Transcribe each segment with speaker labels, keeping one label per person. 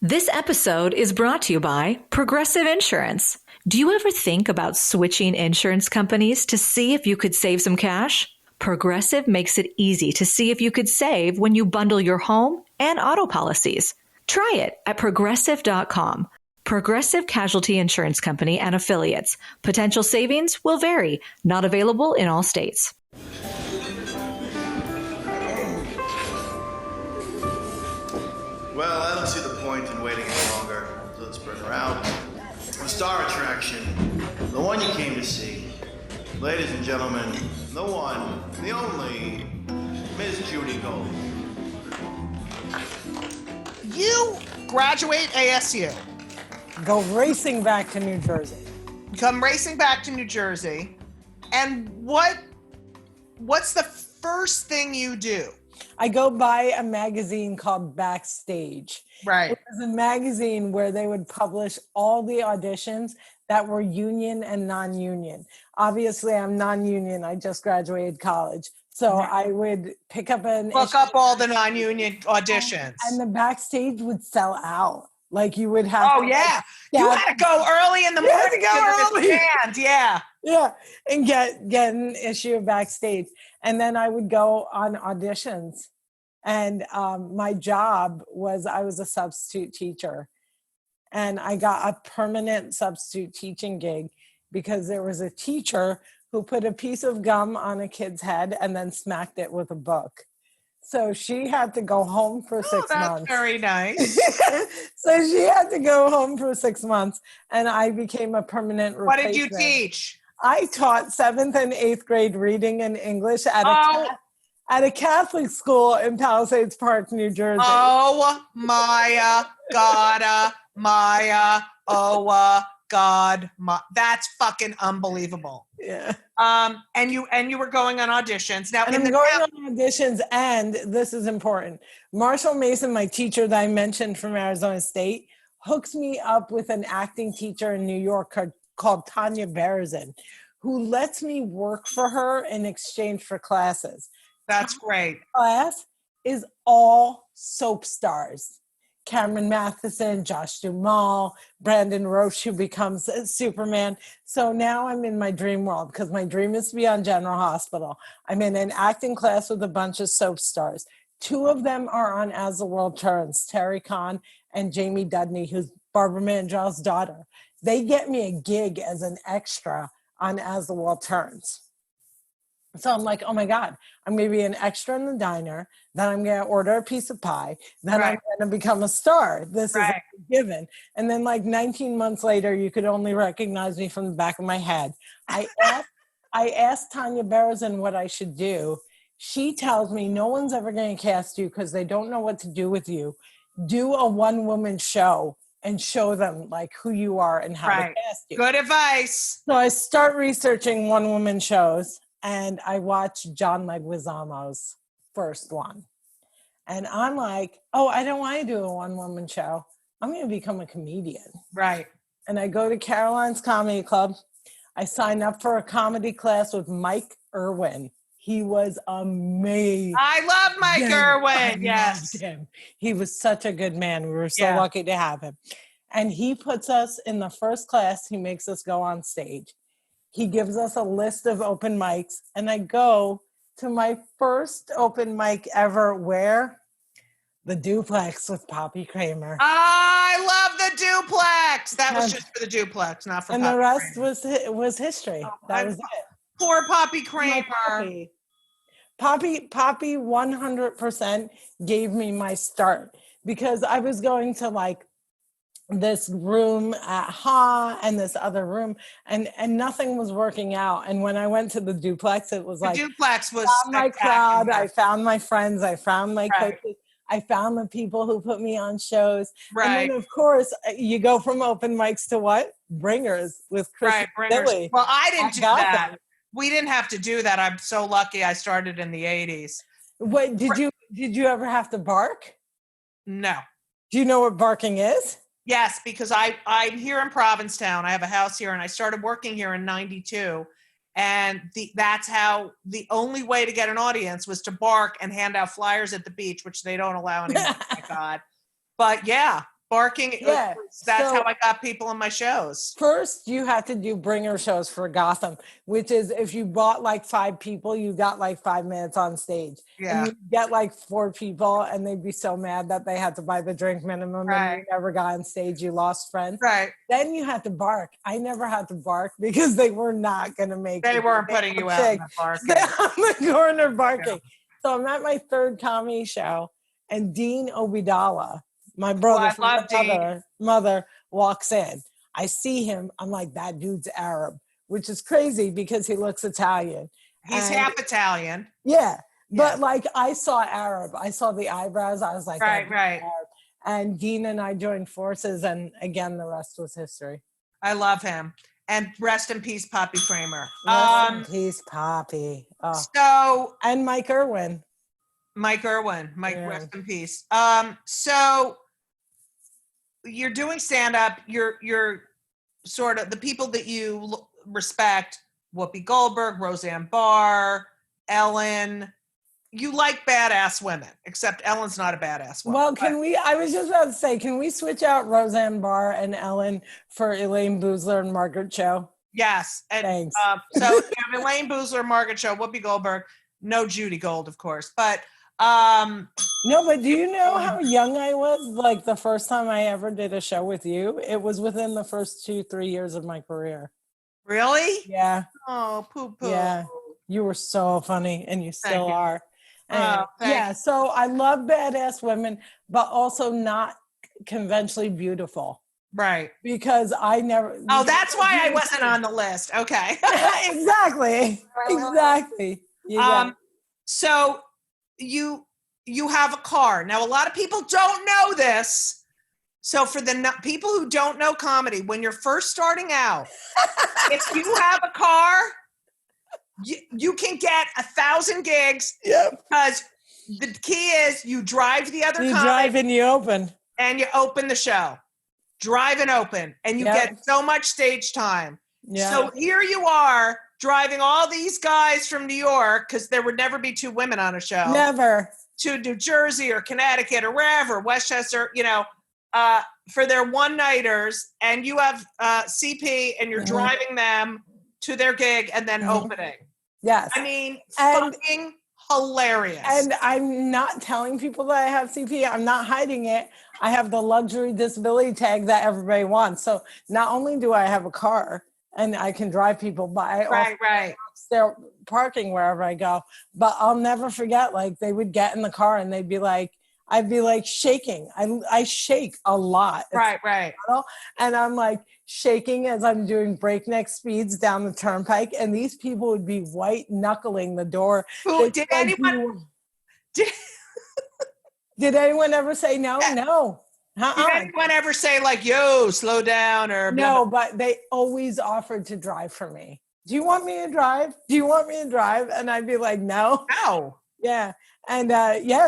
Speaker 1: This episode is brought to you by Progressive Insurance. Do you ever think about switching insurance companies to see if you could save some cash? Progressive makes it easy to see if you could save when you bundle your home and auto policies. Try it at progressive.com. Progressive Casualty Insurance Company and Affiliates. Potential savings will vary. Not available in all states.
Speaker 2: Well, I don't see the point in waiting any longer, so let's bring her out. The star attraction, the one you came to see. Ladies and gentlemen, the one, the only, Miss Judy Gold.
Speaker 3: You graduate ASU.
Speaker 4: Go racing back to New Jersey.
Speaker 3: Come racing back to New Jersey. And what's the first thing you do?
Speaker 4: I go buy a magazine called Backstage.
Speaker 3: Right.
Speaker 4: It was a magazine where they would publish all the auditions that were union and non-union. Obviously, I'm non-union. I just graduated college. So I would pick up
Speaker 3: Look up all the non-union auditions.
Speaker 4: And the Backstage would sell out. Like you would have.
Speaker 3: Oh, yeah. You had to go early in the morning to
Speaker 4: go early.
Speaker 3: Stand. Yeah.
Speaker 4: Yeah. And get an issue of Backstage. And then I would go on auditions. And my job was I was a substitute teacher. And I got a permanent substitute teaching gig because there was a teacher who put a piece of gum on a kid's head and then smacked it with a book. So she had to go home for 6 months.
Speaker 3: Very nice.
Speaker 4: So she had to go home for 6 months, and I became a permanent
Speaker 3: What
Speaker 4: replacement.
Speaker 3: did you teach?
Speaker 4: I taught 7th and 8th grade reading and English at a Catholic school in Palisades Park, New Jersey.
Speaker 3: Oh, my God, God, that's fucking unbelievable.
Speaker 4: Yeah.
Speaker 3: And you were going on auditions. Now,
Speaker 4: And I'm going on auditions, and this is important. Marshall Mason, my teacher that I mentioned from Arizona State, hooks me up with an acting teacher in New York called Tanya Berzin, who lets me work for her in exchange for classes.
Speaker 3: That's great.
Speaker 4: Class is all soap stars. Cameron Matheson, Josh Duhamel, Brandon Roche, who becomes Superman. So now I'm in my dream world because my dream is to be on General Hospital. I'm in an acting class with a bunch of soap stars. 2 of them are on As the World Turns, Terry Kahn and Jamie Dudney, who's Barbara Mandrell's daughter. They get me a gig as an extra on As the World Turns. So I'm like, oh my God, I'm going to be an extra in the diner. Then I'm going to order a piece of pie. Then I'm going to become a star. This is a given. And then like 19 months later, you could only recognize me from the back of my head. I asked Tanya Berzin what I should do. She tells me no one's ever going to cast you because they don't know what to do with you. Do a one-woman show and show them like who you are and how to cast you.
Speaker 3: Good advice.
Speaker 4: So I start researching one-woman shows. And I watched John Leguizamo's first one. And I'm like, oh, I don't want to do a one-woman show. I'm going to become a comedian.
Speaker 3: Right.
Speaker 4: And I go to Caroline's Comedy Club. I sign up for a comedy class with Mike Irwin. He was amazing.
Speaker 3: I love Mike Irwin. Yes.
Speaker 4: Him. He was such a good man. We were so lucky to have him. And he puts us in the first class. He makes us go on stage. He gives us a list of open mics, and I go to my first open mic ever where? The Duplex with Poppy Kramer.
Speaker 3: I love the Duplex. That was just for the Duplex, not for
Speaker 4: and
Speaker 3: Poppy
Speaker 4: the rest
Speaker 3: Kramer.
Speaker 4: was history. That was it.
Speaker 3: Poor Poppy Kramer.
Speaker 4: Poppy 100% gave me my start because I was going to like this room at Ha and this other room and nothing was working out. And when I went to the Duplex, it was like
Speaker 3: Duplex was
Speaker 4: I found my crowd, I found my friends, I found my coaches, I found the people who put me on shows.
Speaker 3: Right.
Speaker 4: And then of course you go from open mics to what? Bringers with Chris and Billy.
Speaker 3: Well, I didn't do that. We didn't have to do that. I'm so lucky I started in the 80s.
Speaker 4: What did you ever have to bark?
Speaker 3: No.
Speaker 4: Do you know what barking is?
Speaker 3: Yes, because I'm here in Provincetown. I have a house here, and I started working here in 92. And that's how the only way to get an audience was to bark and hand out flyers at the beach, which they don't allow anymore. Oh my God. But yeah, Barking.
Speaker 4: Yeah.
Speaker 3: That's
Speaker 4: So-
Speaker 3: how I got people in my shows.
Speaker 4: First, you had to do bringer shows for Gotham, which is if you bought like 5 people, you got like 5 minutes on stage.
Speaker 3: Yeah.
Speaker 4: And you get like 4 people, and they'd be so mad that they had to buy the drink minimum and
Speaker 3: Right.
Speaker 4: you never got on stage. You lost friends.
Speaker 3: Right.
Speaker 4: Then you had to bark. I never had to bark because they were not going to make
Speaker 3: They
Speaker 4: it.
Speaker 3: weren't putting you out in the
Speaker 4: Stay
Speaker 3: barking.
Speaker 4: on the corner barking. So I'm at my 3rd comedy show, and Dean Obidala, my brother
Speaker 3: I
Speaker 4: from
Speaker 3: love
Speaker 4: the mother, walks in. I see him. I'm like, that dude's Arab, which is crazy because he looks Italian.
Speaker 3: He's
Speaker 4: And-
Speaker 3: half Italian.
Speaker 4: Yeah. But
Speaker 3: Yeah.
Speaker 4: like I saw Arab. I saw the eyebrows. I was like, that
Speaker 3: Right,
Speaker 4: dude's
Speaker 3: right.
Speaker 4: Arab. And Dean and I joined forces. And again, the rest was history.
Speaker 3: I love him. And rest in peace, Poppy Kramer.
Speaker 4: Rest in peace, Poppy. Oh.
Speaker 3: So
Speaker 4: And Mike Irwin.
Speaker 3: Mike Irwin,
Speaker 4: Yeah.
Speaker 3: rest in peace. So you're doing stand-up. You're sort of the people that you respect: Whoopi Goldberg, Roseanne Barr, Ellen. You like badass women, except Ellen's not a badass woman.
Speaker 4: Well, I was just about to say, can we switch out Roseanne Barr and Ellen for Elaine Boozler and Margaret Cho?
Speaker 3: Yes. And
Speaker 4: Thanks.
Speaker 3: so you have Elaine Boozler, Margaret Cho, Whoopi Goldberg, no Judy Gold, of course. But
Speaker 4: No, but do you know how young I was? Like the first time I ever did a show with you, it was within the first 2-3 years of my career.
Speaker 3: really?
Speaker 4: Yeah.
Speaker 3: Oh, poo-poo.
Speaker 4: Yeah. You were so funny, and you still
Speaker 3: you.
Speaker 4: are. And
Speaker 3: thank
Speaker 4: yeah, so I love badass women, but also not conventionally beautiful,
Speaker 3: Right.
Speaker 4: because I never.
Speaker 3: Oh, that's why I wasn't on the list. Okay.
Speaker 4: Exactly. Exactly. You got it.
Speaker 3: So you have a car. Now, a lot of people don't know this. So for the people who don't know comedy, when you're first starting out, if you have a car, you can get 1,000 gigs.
Speaker 4: Yep.
Speaker 3: Because the key is you drive the other
Speaker 4: You
Speaker 3: comic
Speaker 4: drive and you open.
Speaker 3: and you open the show. Drive and open. And you
Speaker 4: Yep.
Speaker 3: get so much stage time.
Speaker 4: Yeah.
Speaker 3: So here you are driving all these guys from New York, because there would never be 2 women on a show,
Speaker 4: Never.
Speaker 3: to New Jersey or Connecticut or wherever, Westchester, for their one-nighters, and you have CP and you're
Speaker 4: Mhm.
Speaker 3: driving them to their gig and then
Speaker 4: Mhm.
Speaker 3: opening.
Speaker 4: Yes.
Speaker 3: I mean,
Speaker 4: And-
Speaker 3: fucking hilarious.
Speaker 4: And I'm not telling people that I have CP. I'm not hiding it. I have the luxury disability tag that everybody wants. So not only do I have a car and I can drive people, but I also
Speaker 3: right.
Speaker 4: they're parking wherever I go. But I'll never forget, like they would get in the car and they'd be like, I'd be like shaking. I shake a lot.
Speaker 3: Right.
Speaker 4: And I'm like shaking as I'm doing breakneck speeds down the turnpike. And these people would be white knuckling the door.
Speaker 3: Did anyone
Speaker 4: Did anyone ever say no?
Speaker 3: Yeah.
Speaker 4: No.
Speaker 3: Did anyone ever say like, "Yo, slow down"? Or
Speaker 4: No, but they always offered to drive for me. Do you want me to drive? Do you want me to drive? And I'd be like, no.
Speaker 3: No.
Speaker 4: Yeah. And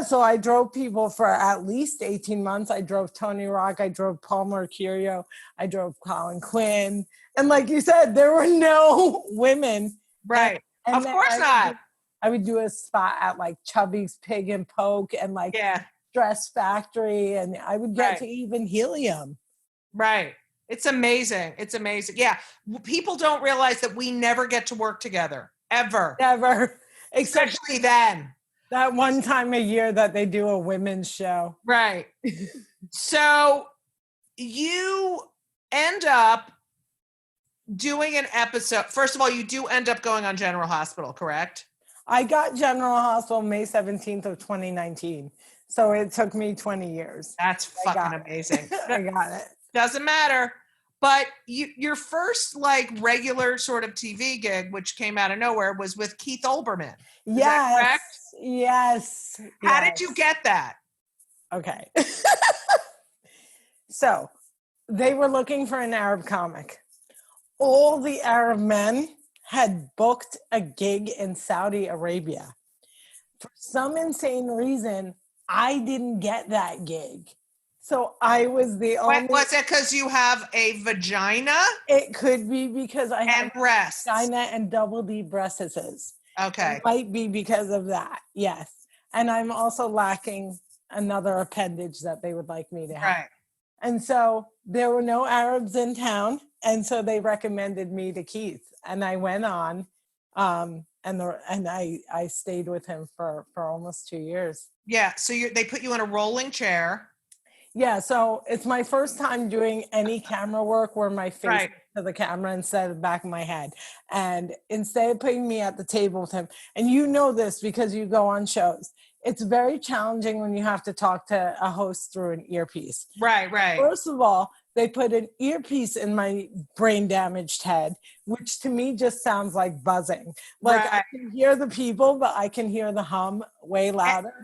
Speaker 4: so I drove people for at least 18 months. I drove Tony Rock. I drove Paul Mercurio. I drove Colin Quinn. And like you said, there were no women.
Speaker 3: Right.
Speaker 4: And
Speaker 3: Of
Speaker 4: then
Speaker 3: course not.
Speaker 4: I would do a spot at like Chubby's Pig and Poke and like
Speaker 3: Yeah.
Speaker 4: Dress Factory. And I would get
Speaker 3: Right.
Speaker 4: to even Helium.
Speaker 3: Right. It's amazing. It's amazing. Yeah. People don't realize that we never get to work together ever.
Speaker 4: Never. Except
Speaker 3: Especially then.
Speaker 4: that one time a year that they do a women's show.
Speaker 3: Right. So you end up doing an episode. First of all, you do end up going on General Hospital, correct?
Speaker 4: I got General Hospital May 17th of 2019. So it took me 20 years.
Speaker 3: That's
Speaker 4: I got
Speaker 3: fucking
Speaker 4: it.
Speaker 3: amazing.
Speaker 4: I got it.
Speaker 3: Doesn't matter. But your first like regular sort of TV gig, which came out of nowhere, was with Keith Olbermann. Is that correct?
Speaker 4: Yes.
Speaker 3: How did you get that?
Speaker 4: Okay. So they were looking for an Arab comic. All the Arab men had booked a gig in Saudi Arabia. For some insane reason, I didn't get that gig. So I was the only.
Speaker 3: Was it because you have a vagina
Speaker 4: It could be because I
Speaker 3: and
Speaker 4: have
Speaker 3: breasts?
Speaker 4: vagina and double D breasts.
Speaker 3: Okay.
Speaker 4: It might be because of that. Yes. And I'm also lacking another appendage that they would like me to have.
Speaker 3: Right.
Speaker 4: And so there were no Arabs in town. And so they recommended me to Keith. And I went on. And I stayed with him for almost 2 years.
Speaker 3: Yeah. So they put you in a rolling chair.
Speaker 4: Yeah, so it's my first time doing any camera work where my face
Speaker 3: Right.
Speaker 4: is to the camera instead of the back of my head. And instead of putting me at the table with him, and you know this because you go on shows, it's very challenging when you have to talk to a host through an earpiece.
Speaker 3: Right.
Speaker 4: First of all, they put an earpiece in my brain damaged head, which to me just sounds like buzzing. Like I can hear the people, but I can hear the hum way louder.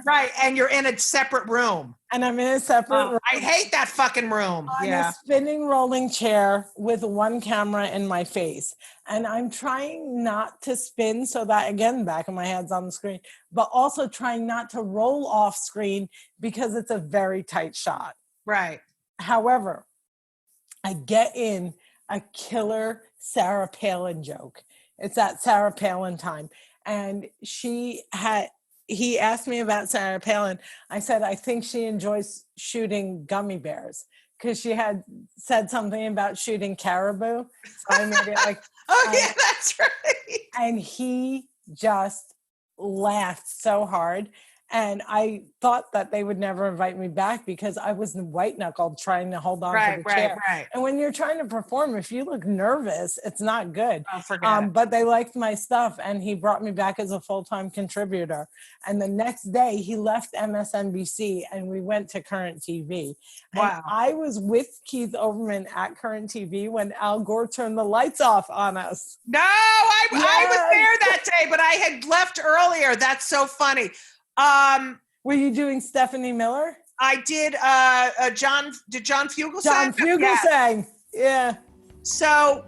Speaker 3: And you're in a separate room.
Speaker 4: And I'm in a separate room.
Speaker 3: I hate that fucking room.
Speaker 4: On a spinning rolling chair with one camera in my face. And I'm trying not to spin so that, again, back of my head's on the screen, but also trying not to roll off screen because it's a very tight shot.
Speaker 3: Right.
Speaker 4: However, I get in a killer Sarah Palin joke. It's that Sarah Palin time. And he asked me about Sarah Palin. I said, I think she enjoys shooting gummy bears because she had said something about shooting caribou. So I made it like,
Speaker 3: yeah, that's right.
Speaker 4: And he just laughed so hard. And I thought that they would never invite me back because I was white knuckled trying to hold on to the chair.
Speaker 3: Right.
Speaker 4: And when you're trying to perform, if you look nervous, it's not good.
Speaker 3: Oh, forget it.
Speaker 4: But they liked my stuff, and he brought me back as a full-time contributor. And the next day, he left MSNBC, and we went to Current TV.
Speaker 3: Wow.
Speaker 4: And I was with Keith Olbermann at Current TV when Al Gore turned the lights off on us.
Speaker 3: No, I was there that day, but I had left earlier. That's so funny.
Speaker 4: Were you doing Stephanie Miller?
Speaker 3: I did John Fugelsang?
Speaker 4: John Fugelsang. Yeah.
Speaker 3: So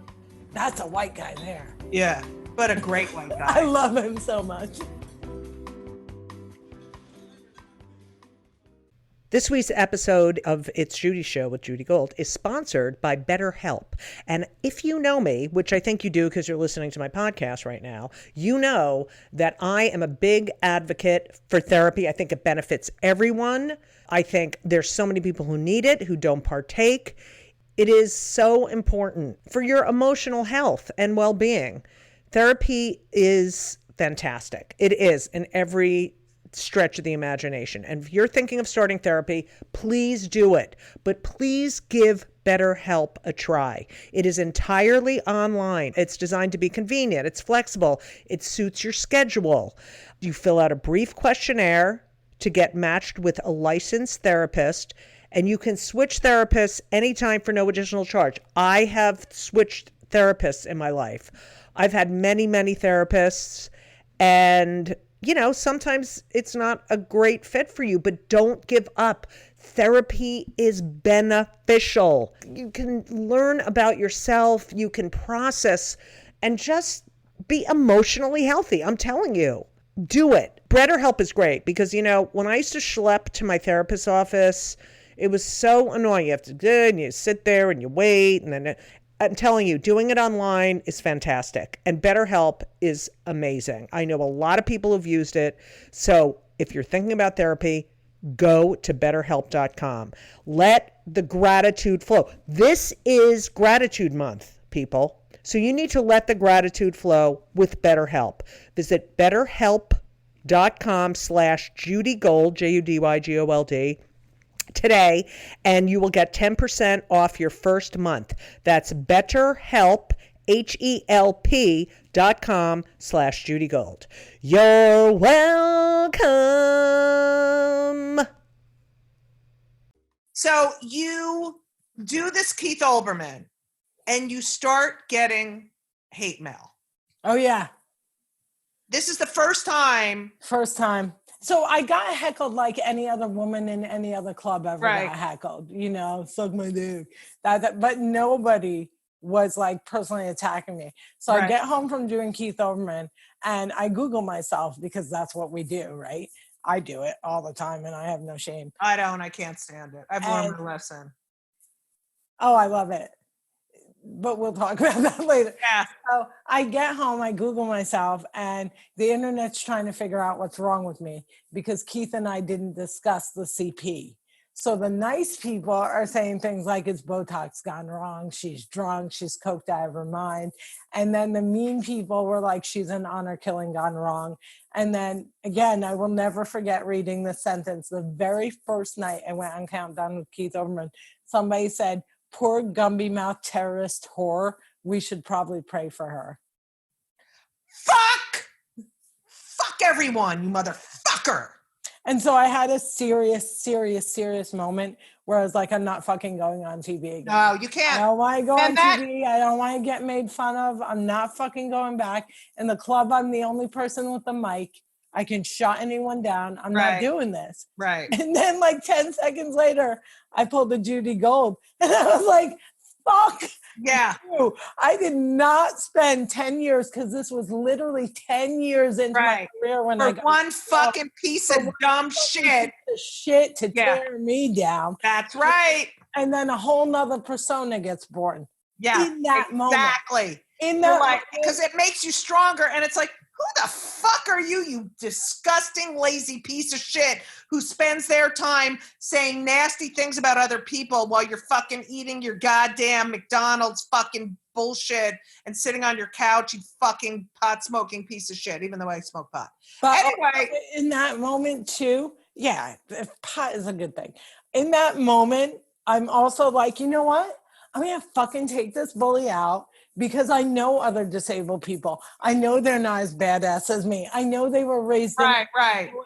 Speaker 4: that's a white guy there.
Speaker 3: Yeah, but a great white guy.
Speaker 4: I love him so much.
Speaker 5: This week's episode of It's Judy Show with Judy Gold is sponsored by BetterHelp. And if you know me, which I think you do because you're listening to my podcast right now, you know that I am a big advocate for therapy. I think it benefits everyone. I think there's so many people who need it, who don't partake. It is so important for your emotional health and well-being. Therapy is fantastic. It is in every stretch of the imagination. And if you're thinking of starting therapy, please do it. But please give BetterHelp a try. It is entirely online. It's designed to be convenient. It's flexible. It suits your schedule. You fill out a brief questionnaire to get matched with a licensed therapist, and you can switch therapists anytime for no additional charge. I have switched therapists in my life. I've had many, many therapists, and sometimes it's not a great fit for you, but don't give up. Therapy is beneficial. You can learn about yourself, you can process, and just be emotionally healthy. I'm telling you, do it. BetterHelp is great because, when I used to schlep to my therapist's office, it was so annoying. You have to do it, and you sit there and you wait, and then I'm telling you, doing it online is fantastic. And BetterHelp is amazing. I know a lot of people who've used it. So if you're thinking about therapy, go to BetterHelp.com. Let the gratitude flow. This is Gratitude Month, people. So you need to let the gratitude flow with BetterHelp. Visit BetterHelp.com/JudyGold, JudyGold, today, and you will get 10% off your first month. That's BetterHelp, HELP.com/JudyGold. You're welcome.
Speaker 3: So you do this Keith Olbermann, and you start getting hate mail.
Speaker 4: Oh, yeah.
Speaker 3: This is the first time.
Speaker 4: First time. So I got heckled like any other woman in any other club ever got heckled, suck my dick. But nobody was like personally attacking me. So I get home from doing Keith Olbermann and I Google myself because that's what we do, right? I do it all the time and I have no shame.
Speaker 3: I can't stand it. I've learned my lesson.
Speaker 4: Oh, I love it. But we'll talk about that later.
Speaker 3: Yeah.
Speaker 4: So I get home, I Google myself, and the internet's trying to figure out what's wrong with me because Keith and I didn't discuss the CP. So the nice people are saying things like, it's Botox gone wrong, she's drunk, she's coked out of her mind. And then the mean people were like, she's an honor killing gone wrong. And then again, I will never forget reading this sentence. The very first night I went on Countdown with Keith Olbermann, somebody said, poor Gumby mouth terrorist whore, we should probably pray for her.
Speaker 3: Fuck everyone, you motherfucker.
Speaker 4: And so I had a serious moment where I was like, I'm not fucking going on TV again.
Speaker 3: No, you can't.
Speaker 4: I don't want to go on TV. I don't want to get made fun of. I'm not fucking going back. In the club, I'm the only person with a mic. I can shut anyone down. I'm not doing this.
Speaker 3: Right.
Speaker 4: And then like 10 seconds later, I pulled a Judy Gold. And I was like, fuck.
Speaker 3: Yeah.
Speaker 4: You. I did not spend 10 years, because this was literally 10 years into my career when I got
Speaker 3: one fucking piece of dumb shit
Speaker 4: to tear me down.
Speaker 3: That's right.
Speaker 4: And then a whole nother persona gets born.
Speaker 3: Yeah.
Speaker 4: In that moment.
Speaker 3: Exactly.
Speaker 4: In that
Speaker 3: because it makes you stronger, and it's like, who the fuck are you, you disgusting, lazy piece of shit who spends their time saying nasty things about other people while you're fucking eating your goddamn McDonald's fucking bullshit and sitting on your couch, you fucking pot-smoking piece of shit, even though I smoke pot.
Speaker 4: But
Speaker 3: anyway.
Speaker 4: In that moment too, yeah, pot is a good thing. In that moment, I'm also like, you know what? I'm going to fucking take this bully out, because I know other disabled people. I know they're not as badass as me. I know they were raised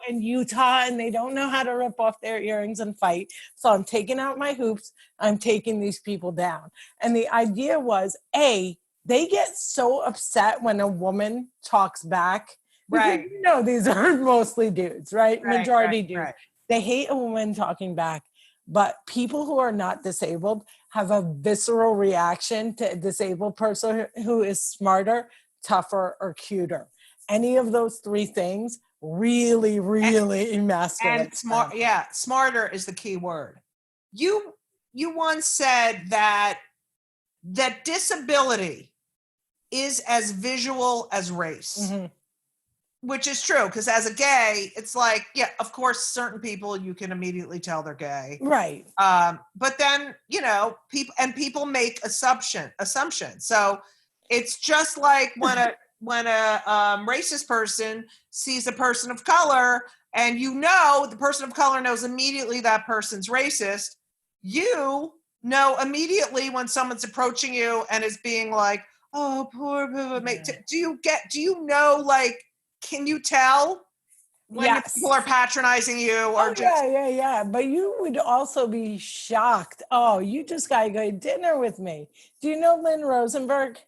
Speaker 4: in Utah and they don't know how to rip off their earrings and fight. So I'm taking out my hoops. I'm taking these people down. And the idea was, they get so upset when a woman talks back. Because, you know, these are mostly dudes, right? Majority dudes. They hate a woman talking back. But people who are not disabled have a visceral reaction to a disabled person who is smarter, tougher, or cuter. Any of those three things really, really emasculate.
Speaker 3: And smarter is the key word. You once said that disability is as visual as race. Mm-hmm. Which is true, because as a gay, it's like, yeah, of course, certain people you can immediately tell they're gay,
Speaker 4: right?
Speaker 3: But then, you know, people make assumptions. So it's just like when a racist person sees a person of color, and you know the person of color knows immediately that person's racist. You know immediately when someone's approaching you and is being like, "Oh, poor mate." Do you know, like? Can you tell when people are patronizing you? Or
Speaker 4: yeah. But you would also be shocked. Oh, you just got to go to dinner with me. Do you know Lynn Rosenberg?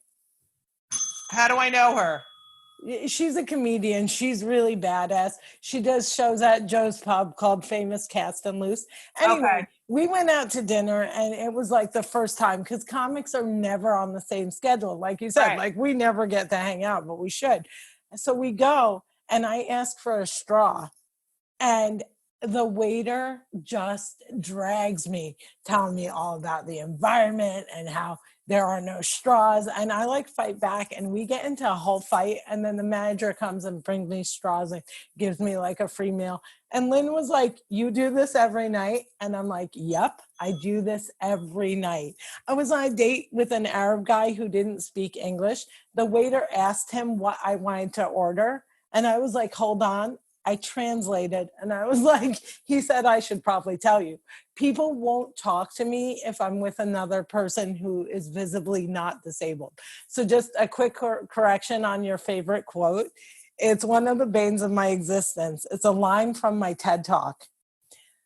Speaker 3: How do I know her?
Speaker 4: She's a comedian. She's really badass. She does shows at Joe's Pub called Famous Cast and Loose. Anyway, we went out to dinner, and it was like the first time, because comics are never on the same schedule. Like you said, like we never get to hang out, but we should. So we go, and I ask for a straw, and the waiter just drags me, telling me all about the environment and how there are no straws. And I like fight back, and we get into a whole fight. And then the manager comes and brings me straws and gives me like a free meal. And Lynn was like, you do this every night? And I'm like, yep, I do this every night. I was on a date with an Arab guy who didn't speak English. The waiter asked him what I wanted to order. And I was like, hold on. I translated, and I was like, he said, I should probably tell you. People won't talk to me if I'm with another person who is visibly not disabled. So just a quick correction on your favorite quote. It's one of the banes of my existence. It's a line from my TED Talk.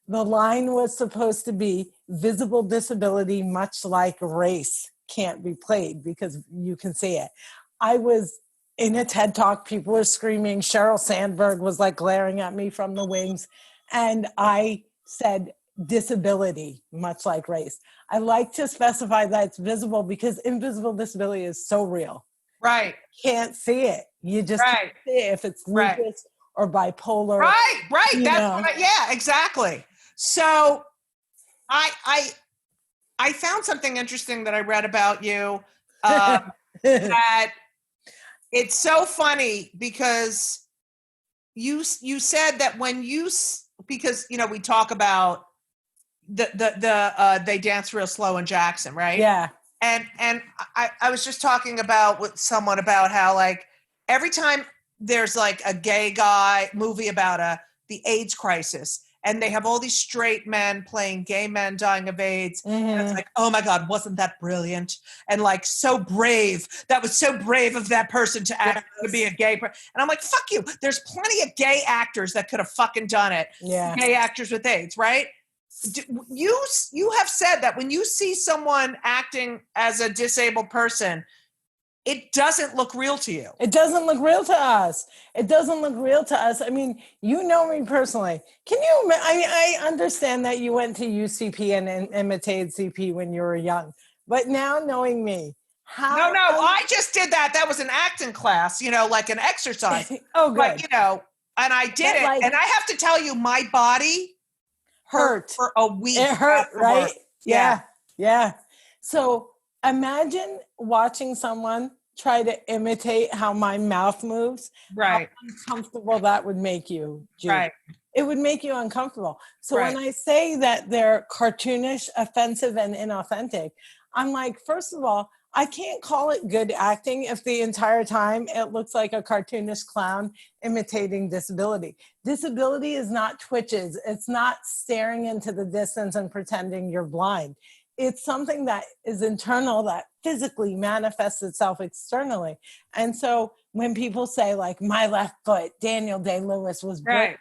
Speaker 4: The line was supposed to be, visible disability, much like race, can't be played because you can see it. I was in a TED Talk, people were screaming. Sheryl Sandberg was like glaring at me from the wings. And I said, disability, much like race. I like to specify that it's visible because invisible disability is so real.
Speaker 3: Right.
Speaker 4: Can't see it. You just can't see it if it's lupus or bipolar.
Speaker 3: Right. That's yeah, exactly. So I found something interesting that I read about you that it's so funny because you said that because, you know, we talk about, They Dance Real Slow in Jackson, right?
Speaker 4: Yeah.
Speaker 3: And I was just talking about with someone about how like every time there's like a gay guy movie about the AIDS crisis, and they have all these straight men playing gay men dying of AIDS. And it's like, oh my God, wasn't that brilliant? And like so brave. That was so brave of that person to act to be a gay person. And I'm like, fuck you. There's plenty of gay actors that could have fucking done it.
Speaker 4: Yeah.
Speaker 3: Gay actors with AIDS, right? You have said that when you see someone acting as a disabled person, it doesn't look real to you.
Speaker 4: It doesn't look real to us. It doesn't look real to us. I mean, you know me personally. Can you, I understand that you went to UCP and imitated CP when you were young, but now knowing me, how?
Speaker 3: No, I just did that. That was an acting class, like an exercise.
Speaker 4: Oh, good.
Speaker 3: But, and I did it. Like, and I have to tell you, my body hurt for a week.
Speaker 4: It hurt, right? Yeah. So imagine watching someone try to imitate how my mouth moves.
Speaker 3: Right.
Speaker 4: How uncomfortable that would make you, Jude.
Speaker 3: Right.
Speaker 4: It would make you uncomfortable. So when I say that they're cartoonish, offensive, and inauthentic, I'm like, first of all, I can't call it good acting if the entire time it looks like a cartoonish clown imitating disability. Disability is not twitches. It's not staring into the distance and pretending you're blind. It's something that is internal that physically manifests itself externally. And so when people say like my left foot, Daniel Day-Lewis was broken,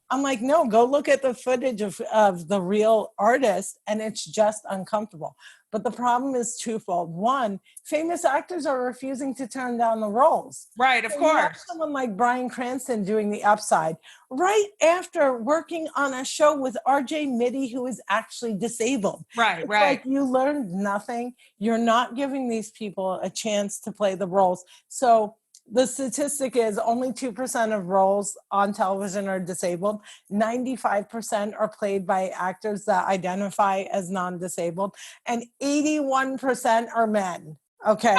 Speaker 4: I'm like, no, go look at the footage of the real artist and it's just uncomfortable. But the problem is twofold. One, famous actors are refusing to turn down the roles.
Speaker 3: Right, of course. You have
Speaker 4: someone like Bryan Cranston doing The Upside right after working on a show with RJ Mitty, who is actually disabled.
Speaker 3: Right.
Speaker 4: Like you learned nothing. You're not giving these people a chance to play the roles. So the statistic is only 2% of roles on television are disabled. 95% are played by actors that identify as non-disabled. And 81% are men. Okay.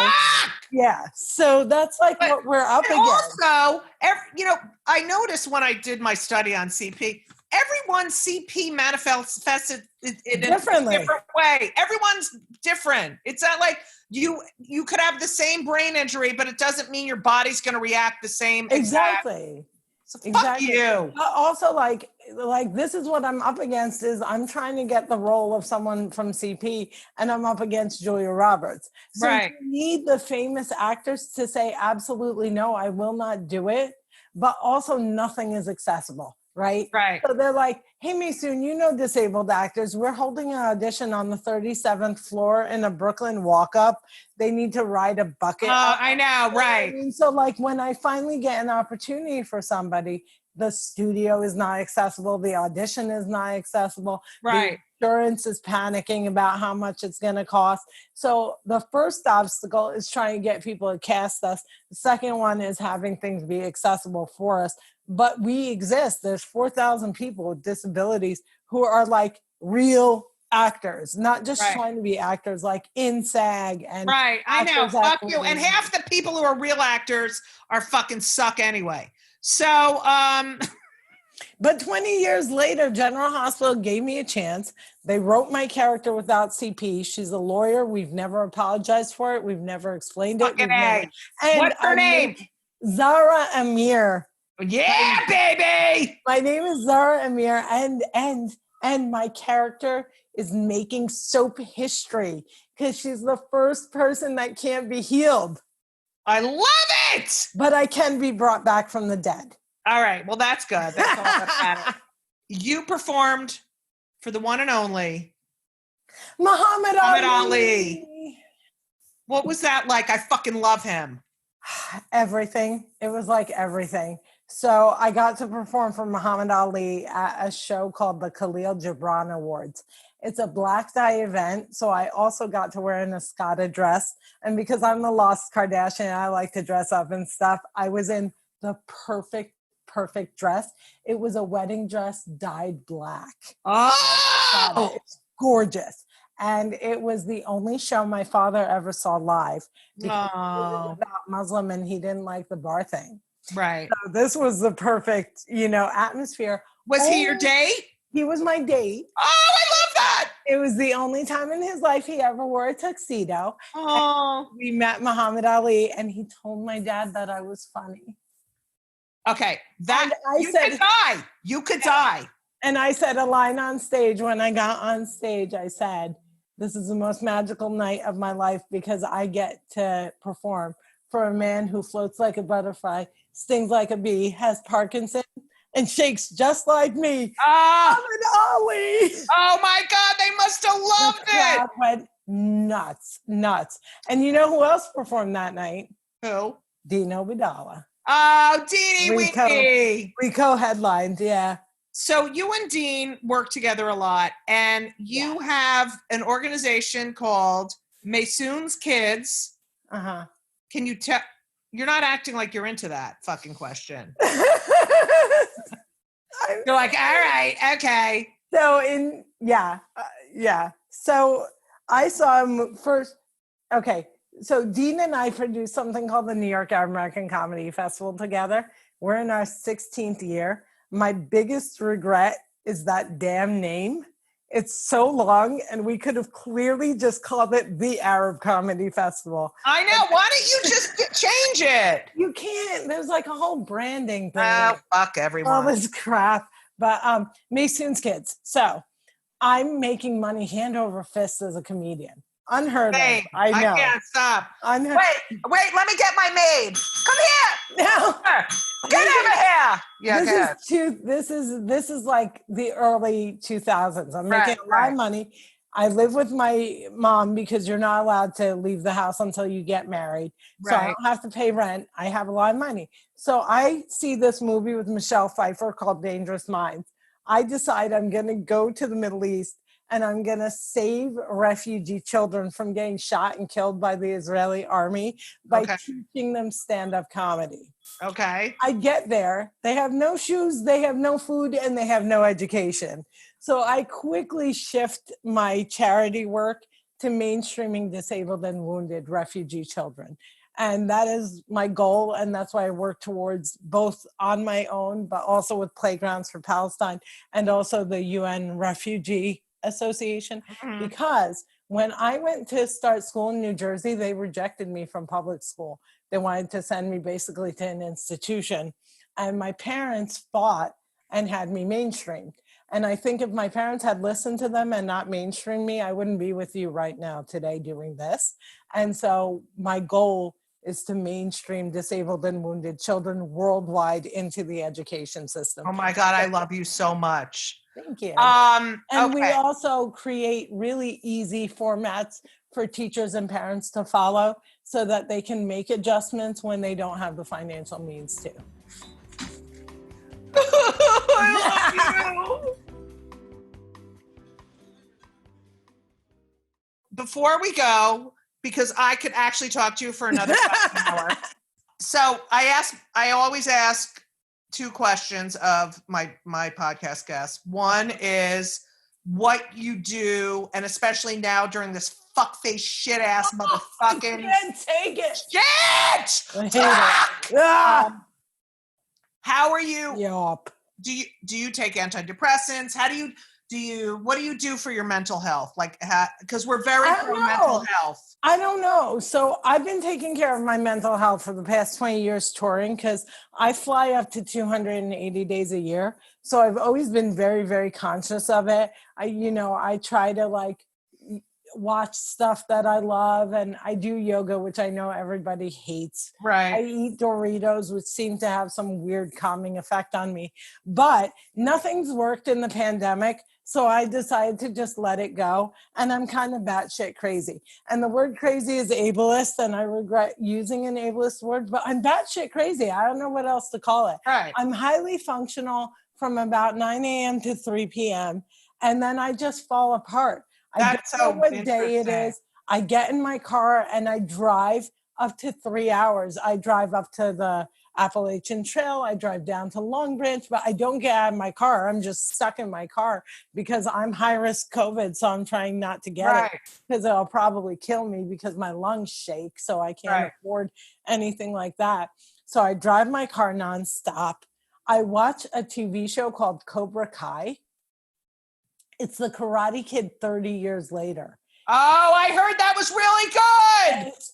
Speaker 4: Yeah. So that's like what we're up against.
Speaker 3: Also, I noticed when I did my study on CP, everyone's CP manifests it in a different way. Everyone's different. It's not like you could have the same brain injury, but it doesn't mean your body's going to react the same.
Speaker 4: Exactly.
Speaker 3: So fuck you.
Speaker 4: Also, like this is what I'm up against is I'm trying to get the role of someone from CP and I'm up against Julia Roberts. So you need the famous actors to say absolutely no, I will not do it. But also nothing is accessible. Right. So they're like, hey, Maysoon, disabled actors. We're holding an audition on the 37th floor in a Brooklyn walk-up. They need to ride a bucket.
Speaker 3: I know, right.
Speaker 4: I mean, so like when I finally get an opportunity for somebody, the studio is not accessible. The audition is not accessible.
Speaker 3: Right.
Speaker 4: The insurance is panicking about how much it's going to cost. So the first obstacle is trying to get people to cast us. The second one is having things be accessible for us. But we exist. There's 4,000 people with disabilities who are like real actors, not just trying to be actors like in SAG and
Speaker 3: I know. Fuck you. And half the people who are real actors are fucking suck anyway. So
Speaker 4: but 20 years later, General Hospital gave me a chance. They wrote my character without CP. She's a lawyer. We've never apologized for it. We've never explained it.
Speaker 3: What's her name?
Speaker 4: Zara Amir.
Speaker 3: Yeah, baby.
Speaker 4: My name is Zara Amir, and my character is making soap history because she's the first person that can't be healed.
Speaker 3: I love it.
Speaker 4: But I can be brought back from the dead.
Speaker 3: All right. Well, that's good. That's all that matters. You performed for the one and only
Speaker 4: Muhammad
Speaker 3: Ali. What was that like? I fucking love him.
Speaker 4: Everything. It was like everything. So I got to perform for Muhammad Ali at a show called the Khalil Gibran Awards. It's a black tie event, so I also got to wear an Escada dress. And because I'm the Lost Kardashian, I like to dress up and stuff. I was in the perfect dress. It was a wedding dress dyed black.
Speaker 3: Oh!
Speaker 4: It's gorgeous. And it was the only show my father ever saw live. Because he was about Muslim and he didn't like the bar thing.
Speaker 3: Right.
Speaker 4: So this was the perfect, atmosphere.
Speaker 3: Was he your date?
Speaker 4: He was my date.
Speaker 3: Oh, I love that.
Speaker 4: It was the only time in his life he ever wore a tuxedo.
Speaker 3: Oh.
Speaker 4: We met Muhammad Ali, and he told my dad that I was funny.
Speaker 3: Okay, that
Speaker 4: And
Speaker 3: you could die. You could die.
Speaker 4: And I said a line on stage when I got on stage. I said, "This is the most magical night of my life because I get to perform for a man who floats like a butterfly, stings like a bee, has Parkinson's, and shakes just like me." Muhammad Ali.
Speaker 3: Oh my God, they must have loved
Speaker 4: The
Speaker 3: it.
Speaker 4: crowd went nuts. And you know who else performed that night?
Speaker 3: Who?
Speaker 4: Dino Vidala.
Speaker 3: Oh, Deanie
Speaker 4: Rico.
Speaker 3: Weenie.
Speaker 4: We co-headlined, yeah.
Speaker 3: So you and Dean work together a lot, and you have an organization called Maysoon's Kids.
Speaker 4: Uh-huh.
Speaker 3: Can you tell? You're not acting like you're into that fucking question. You're like, all right, okay.
Speaker 4: So yeah. So I saw him first. Okay. So Dean and I produced something called the New York American Comedy Festival together. We're in our 16th year. My biggest regret is that damn name. It's so long, and we could have clearly just called it the Arab Comedy Festival.
Speaker 3: I know. Why don't you just change it?
Speaker 4: You can't. There's like a whole branding thing.
Speaker 3: Oh, fuck everyone.
Speaker 4: All this crap. But Maysoon's Kids. So I'm making money hand over fist as a comedian. Unheard of. I know.
Speaker 3: I can't stop.
Speaker 4: Unheard.
Speaker 3: Wait, let me get my maid. Come here.
Speaker 4: No.
Speaker 3: Get over here. Yeah,
Speaker 4: this is like the early 2000s. I'm making a lot of money. I live with my mom because you're not allowed to leave the house until you get married. So I don't have to pay rent. I have a lot of money. So I see this movie with Michelle Pfeiffer called Dangerous Minds. I decide I'm going to go to the Middle East and I'm going to save refugee children from getting shot and killed by the Israeli army by teaching them stand-up comedy.
Speaker 3: Okay.
Speaker 4: I get there. They have no shoes, they have no food, and they have no education. So I quickly shift my charity work to mainstreaming disabled and wounded refugee children. And that is my goal. And that's why I work towards both on my own, but also with Playgrounds for Palestine and also the UN Refugee Association. Because when I went to start school in New Jersey, they rejected me from public school. They wanted to send me basically to an institution. And my parents fought and had me mainstreamed. And I think if my parents had listened to them and not mainstream me, I wouldn't be with you right now today doing this. And so my goal is to mainstream disabled and wounded children worldwide into the education system.
Speaker 3: Oh my God, I love you so much.
Speaker 4: Thank you.
Speaker 3: And
Speaker 4: we also create really easy formats for teachers and parents to follow so that they can make adjustments when they don't have the financial means to.
Speaker 3: I love you. Before we go, because I could actually talk to you for another hour. So I always ask two questions of my podcast guests. One is what you do, and especially now during this fuckface shit ass motherfucking.
Speaker 4: I can't take it.
Speaker 3: Shit!
Speaker 4: I hate it.
Speaker 3: How are you?
Speaker 4: Yup.
Speaker 3: Do you take antidepressants? What do you do for your mental health? Like, because we're very pro mental health.
Speaker 4: I don't know. So I've been taking care of my mental health for the past 20 years touring because I fly up to 280 days a year. So I've always been very, very conscious of it. I try to watch stuff that I love, and I do yoga, which I know everybody hates.
Speaker 3: Right.
Speaker 4: I eat Doritos, which seem to have some weird calming effect on me, but nothing's worked in the pandemic. So I decided to just let it go. And I'm kind of batshit crazy. And the word crazy is ableist, and I regret using an ableist word, but I'm batshit crazy. I don't know what else to call it.
Speaker 3: Right.
Speaker 4: I'm highly functional from about 9 a.m. to 3 p.m. And then I just fall apart. I don't know what day it is. I get in my car and I drive up to 3 hours. I drive up to the Appalachian Trail. I drive down to Long Branch, but I don't get out of my car. I'm just stuck in my car because I'm high risk COVID. So I'm trying not to get it because it'll probably kill me because my lungs shake. So I can't afford anything like that. So I drive my car nonstop. I watch a TV show called Cobra Kai. It's the Karate Kid 30 years later.
Speaker 3: Oh, I heard that was really good.
Speaker 4: It's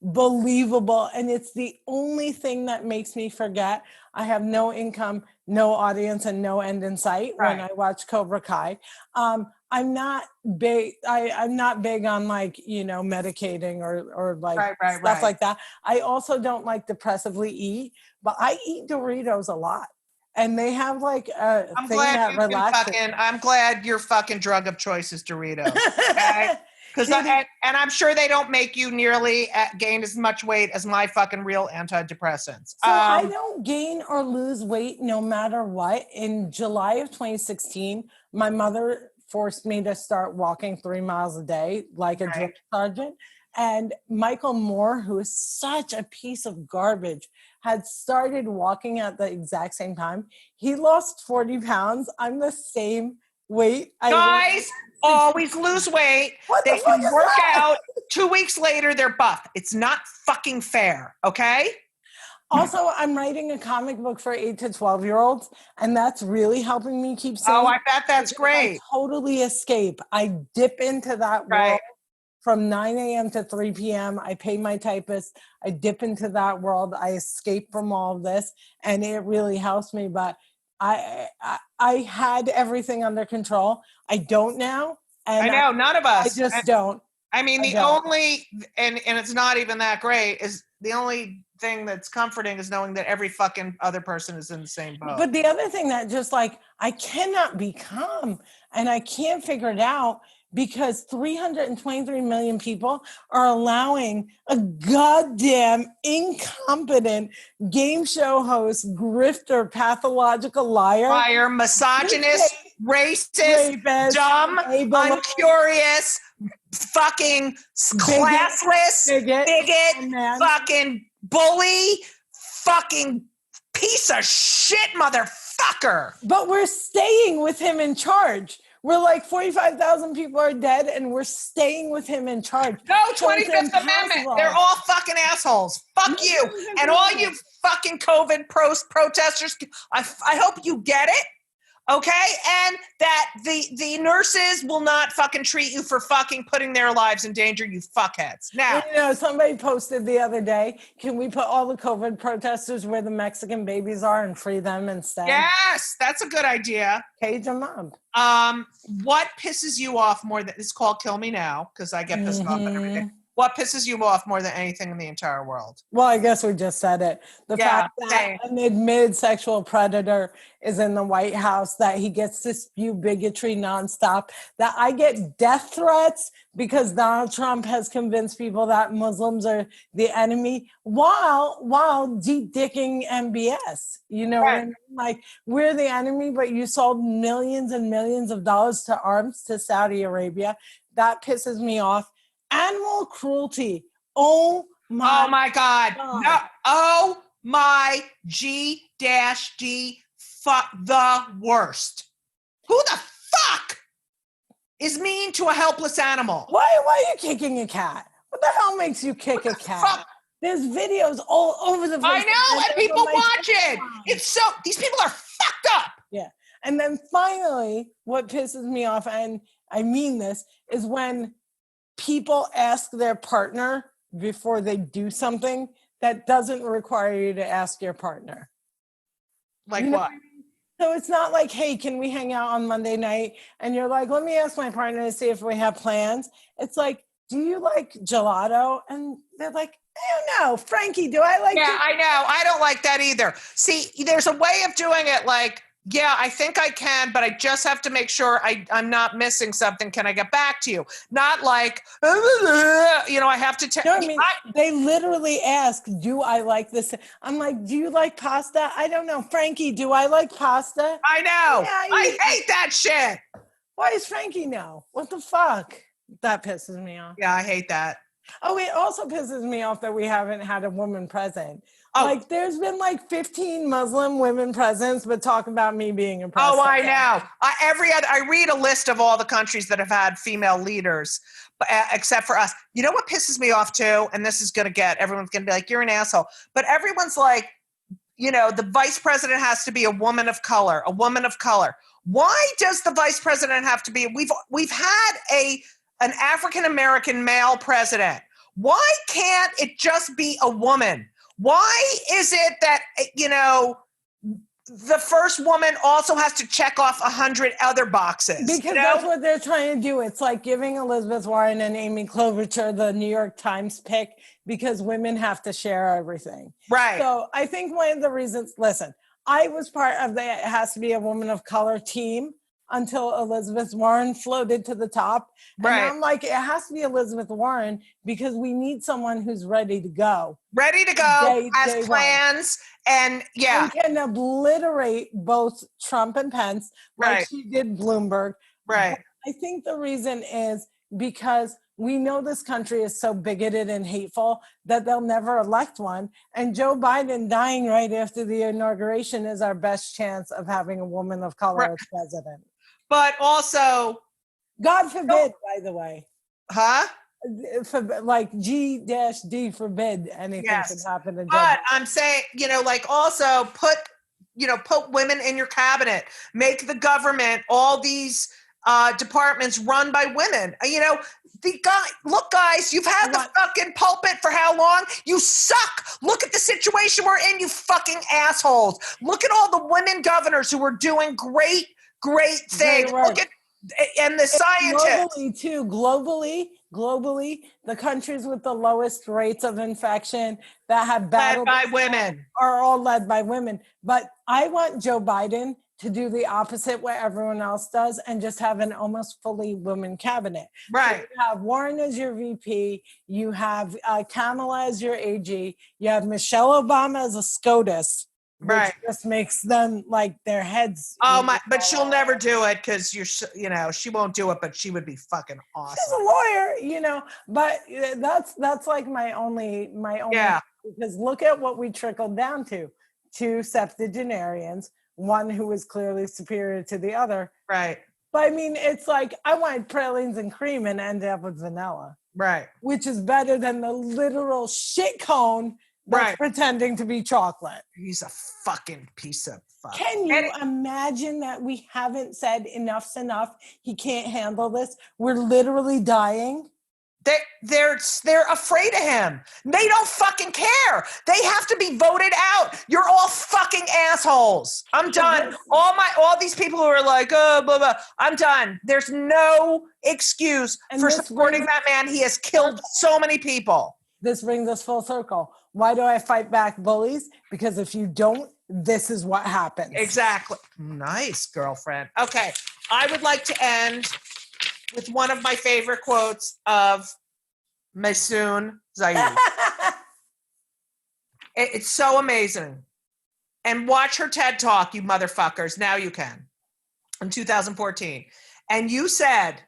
Speaker 4: unbelievable. And it's the only thing that makes me forget I have no income, no audience, and no end in sight when
Speaker 3: Right.
Speaker 4: I watch Cobra Kai. I'm not big. I'm not big on like, medicating or like stuff like that. I also don't like depressively eat, but I eat Doritos a lot. And they have like a thing that relaxes.
Speaker 3: I'm glad your fucking drug of choice is Doritos. Okay? Because and I'm sure they don't make you nearly gain as much weight as my fucking real antidepressants.
Speaker 4: So I don't gain or lose weight no matter what. In July of 2016, my mother forced me to start walking 3 miles a day like a drill sergeant. And Michael Moore, who is such a piece of garbage, had started walking at the exact same time. He lost 40 pounds. I'm the same weight.
Speaker 3: Guys always lose weight. They can work out. 2 weeks later, they're buff. It's not fucking fair, okay?
Speaker 4: Also, I'm writing a comic book for 8 to 12-year-olds, and that's really helping me keep sane.
Speaker 3: Oh, I bet that's great.
Speaker 4: I totally escape. I dip into that world from 9 a.m. to 3 p.m. I pay my typist. I dip into that world. I escape from all of this, and it really helps me. But I had everything under control. I don't now. And
Speaker 3: I know, none of us.
Speaker 4: I just don't.
Speaker 3: I mean, only, and it's not even that great, is the only thing that's comforting is knowing that every fucking other person is in the same boat.
Speaker 4: But the other thing that just like, I cannot be calm and I can't figure it out because 323 million people are allowing a goddamn incompetent game show host, grifter, pathological liar,
Speaker 3: misogynist, racist, rapist, dumb, uncurious, fucking classless, bigot fucking bully, fucking piece of shit motherfucker.
Speaker 4: But we're staying with him in charge. We're like 45,000 people are dead and we're staying with him in charge.
Speaker 3: No, 25th Amendment. They're all fucking assholes. Fuck you. And all you fucking COVID protesters, I hope you get it. Okay? And that the nurses will not fucking treat you for fucking putting their lives in danger, you fuckheads. Now,
Speaker 4: somebody posted the other day, can we put all the COVID protesters where the Mexican babies are and free them instead?
Speaker 3: Yes, that's a good idea.
Speaker 4: Cage them up.
Speaker 3: What pisses you off more than, it's called Kill Me Now, because I get pissed off at everything. What pisses you off more than anything in the entire world?
Speaker 4: Well, I guess we just said it. The fact that an admitted sexual predator is in the White House, that he gets to spew bigotry nonstop, that I get death threats because Donald Trump has convinced people that Muslims are the enemy while deep-dicking MBS. You know what I mean? Like, we're the enemy, but you sold millions and millions of dollars to arms to Saudi Arabia. That pisses me off. Animal cruelty. Oh my God.
Speaker 3: No. Oh my G-D. Fuck the worst. Who the fuck is mean to a helpless animal?
Speaker 4: Why are you kicking a cat? What the hell makes you kick a cat?
Speaker 3: Fuck?
Speaker 4: There's videos all over the place.
Speaker 3: I know, and people watch it. It's so, these people are fucked up.
Speaker 4: Yeah. And then finally, what pisses me off, and I mean this, is when people ask their partner before they do something that doesn't require you to ask your partner.
Speaker 3: Like what?
Speaker 4: So it's not like, hey, can we hang out on Monday night? And you're like, let me ask my partner to see if we have plans. It's like, do you like gelato? And they're like, I don't know. Frankie, do I like
Speaker 3: Yeah, I know. I don't like that either. See, there's a way of doing it like, yeah, I think I can, but I just have to make sure I'm not missing something. Can I get back to you? Not like, I have to tell
Speaker 4: you. They literally ask, do I like this? I'm like, do you like pasta? I don't know. Frankie, do I like pasta?
Speaker 3: I know. Yeah, I hate that shit.
Speaker 4: Why does Frankie know? What the fuck? That pisses me off.
Speaker 3: Yeah, I hate that.
Speaker 4: Oh, it also pisses me off that we haven't had a woman president. Oh. Like, there's been like 15 Muslim women presidents, but talk about me being a president.
Speaker 3: Oh, I know. I read a list of all the countries that have had female leaders, except for us. You know what pisses me off too? And this is going to everyone's going to be like, you're an asshole. But everyone's like, the vice president has to be a woman of color, a woman of color. Why does the vice president have to be? We've had an African American male president. Why can't it just be a woman? Why is it that, the first woman also has to check off 100 other boxes?
Speaker 4: Because that's what they're trying to do. It's like giving Elizabeth Warren and Amy Klobuchar the New York Times pick because women have to share everything.
Speaker 3: Right.
Speaker 4: So I think one of the reasons, listen, I was part of the It Has to Be a Woman of Color team until Elizabeth Warren floated to the top. And
Speaker 3: Right.
Speaker 4: I'm like, it has to be Elizabeth Warren because we need someone who's ready to go.
Speaker 3: Ready to go, has plans, and
Speaker 4: And can obliterate both Trump and Pence, like
Speaker 3: Right.
Speaker 4: she did Bloomberg.
Speaker 3: Right.
Speaker 4: But I think the reason is because we know this country is so bigoted and hateful that they'll never elect one. And Joe Biden dying right after the inauguration is our best chance of having a woman of color as president.
Speaker 3: But also,
Speaker 4: God forbid, by the way.
Speaker 3: huh?
Speaker 4: Like G-D forbid anything
Speaker 3: Yes.
Speaker 4: could happen to Joe
Speaker 3: But
Speaker 4: Biden.
Speaker 3: I'm saying, also put women in your cabinet, make the government, all these departments run by women. Look, guys, you've had the fucking pulpit for how long? You suck. Look at the situation we're in, you fucking assholes. Look at all the women governors who are doing great things. Look at and the scientists.
Speaker 4: Globally, too. Globally, the countries with the lowest rates of infection that have battled
Speaker 3: Led by women
Speaker 4: are all led by women. But I want Joe Biden to do the opposite what everyone else does and just have an almost fully women cabinet.
Speaker 3: Right.
Speaker 4: So you have Warren as your VP. You have Kamala as your AG. You have Michelle Obama as a SCOTUS. Which just makes them like their heads.
Speaker 3: Oh my! But she'll never do it because she won't do it. But she would be fucking awesome.
Speaker 4: She's a lawyer, But that's like my only.
Speaker 3: Yeah.
Speaker 4: Because look at what we trickled down to: 2 septuagenarians, one who was clearly superior to the other.
Speaker 3: Right.
Speaker 4: But I mean, it's like I wanted pralines and cream and ended up with vanilla.
Speaker 3: Right.
Speaker 4: Which is better than the literal shit cone. That's pretending to be chocolate.
Speaker 3: He's a fucking piece of fuck.
Speaker 4: Can you imagine that we haven't said enough's enough? He can't handle this. We're literally dying.
Speaker 3: They're afraid of him. They don't fucking care. They have to be voted out. You're all fucking assholes. I'm done. All these people who are like, oh, blah, blah. I'm done. There's no excuse for supporting that man. He has killed so many people.
Speaker 4: This brings us full circle. Why do I fight back bullies? Because if you don't, this is what happens.
Speaker 3: Exactly. Nice, girlfriend. Okay. I would like to end with one of my favorite quotes of Maysoon Zayid. It's so amazing. And watch her TED Talk, you motherfuckers. Now you can. In 2014. And you said,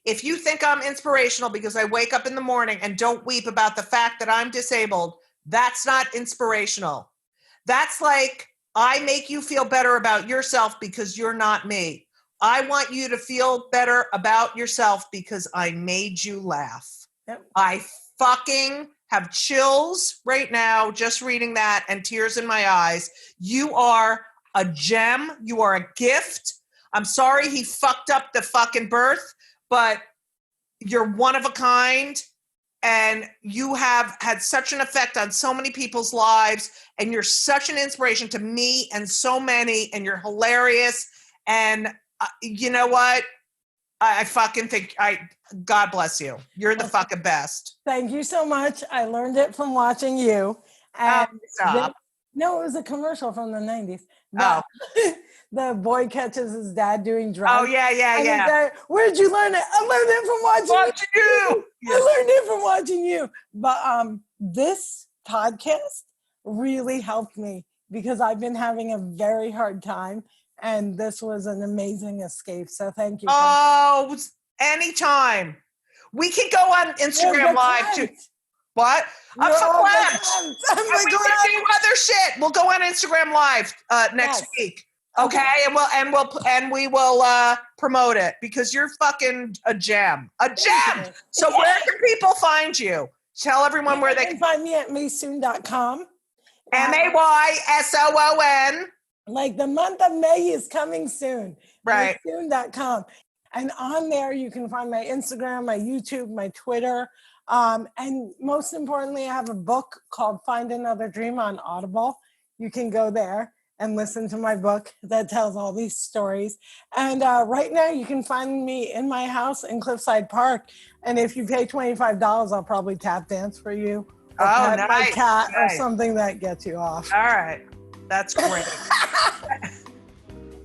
Speaker 3: if you think I'm inspirational because I wake up in the morning and don't weep about the fact that I'm disabled, that's not inspirational. That's like, I make you feel better about yourself because you're not me. I want you to feel better about yourself because I made you laugh.
Speaker 4: Yep.
Speaker 3: I fucking have chills right now just reading that and tears in my eyes. You are a gem. You are a gift. I'm sorry he fucked up the fucking birth, but you're one of a kind. And you have had such an effect on so many people's lives, and you're such an inspiration to me and so many, and you're hilarious. And you know what? I fucking think God bless you. You're the fucking best.
Speaker 4: Thank you so much. I learned it from watching you. And
Speaker 3: stop.
Speaker 4: No, it was a commercial from the 90s. The boy catches his dad doing drugs.
Speaker 3: Oh, yeah.
Speaker 4: Said, where'd you learn it? I learned it from watching you.
Speaker 3: Yes.
Speaker 4: I learned it from watching you. But this podcast really helped me because I've been having a very hard time. And this was an amazing escape. So thank you.
Speaker 3: Oh, anytime. We can go on Instagram Live too. What? I'm so glad. We can do other shit. We'll go on Instagram Live next week. Okay, and we will promote it because you're fucking a gem. A gem. So where can people find you? Tell everyone where they can
Speaker 4: find me at Maysoon.com.
Speaker 3: Maysoon.
Speaker 4: Like the month of May is coming soon.
Speaker 3: Right.
Speaker 4: Maysoon.com. And on there, you can find my Instagram, my YouTube, my Twitter. And most importantly, I have a book called Find Another Dream on Audible. You can go there and listen to my book that tells all these stories. And right now, you can find me in my house in Cliffside Park. And if you pay $25, I'll probably tap dance for you, or pet my cat, or something that gets you off.
Speaker 3: All right. That's great.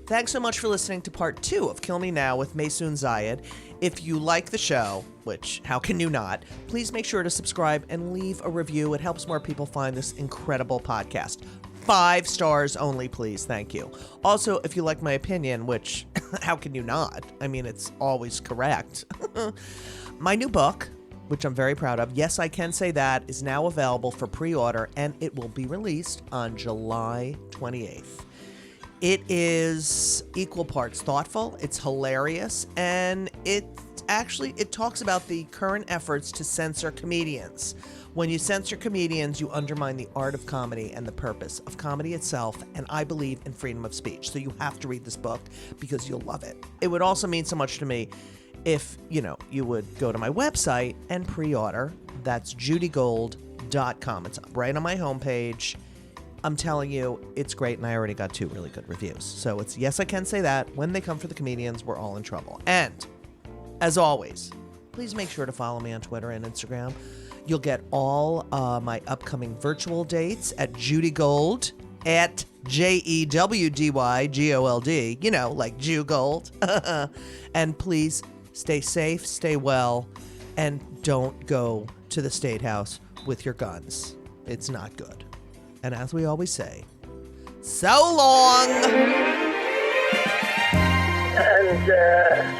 Speaker 5: Thanks so much for listening to part 2 of Kill Me Now with Maysoon Zayid. If you like the show, which how can you not, please make sure to subscribe and leave a review. It helps more people find this incredible podcast. 5 stars only, please. Thank you. Also, if you like my opinion, which how can you not? I mean, it's always correct. My new book, which I'm very proud of, Yes, I Can Say That, is now available for pre-order, and it will be released on July 28th. It is equal parts thoughtful, it's hilarious, and it talks about the current efforts to censor comedians. When you censor comedians, you undermine the art of comedy and the purpose of comedy itself, and I believe in freedom of speech. So you have to read this book because you'll love it. It would also mean so much to me if, you would go to my website and pre-order. That's judygold.com. It's right on my homepage. I'm telling you, it's great, and I already got 2 really good reviews. So it's Yes, I Can Say That. When they come for the comedians, we're all in trouble. And, as always, please make sure to follow me on Twitter and Instagram. You'll get all my upcoming virtual dates at Judy Gold, at JEWDYGOLD, like Jew Gold. And please stay safe, stay well, and don't go to the State House with your guns. It's not good. And as we always say, so long!
Speaker 6: And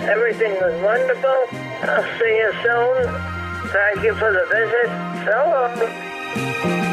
Speaker 6: everything was wonderful. I'll see you soon. Thank you for the visit. So long.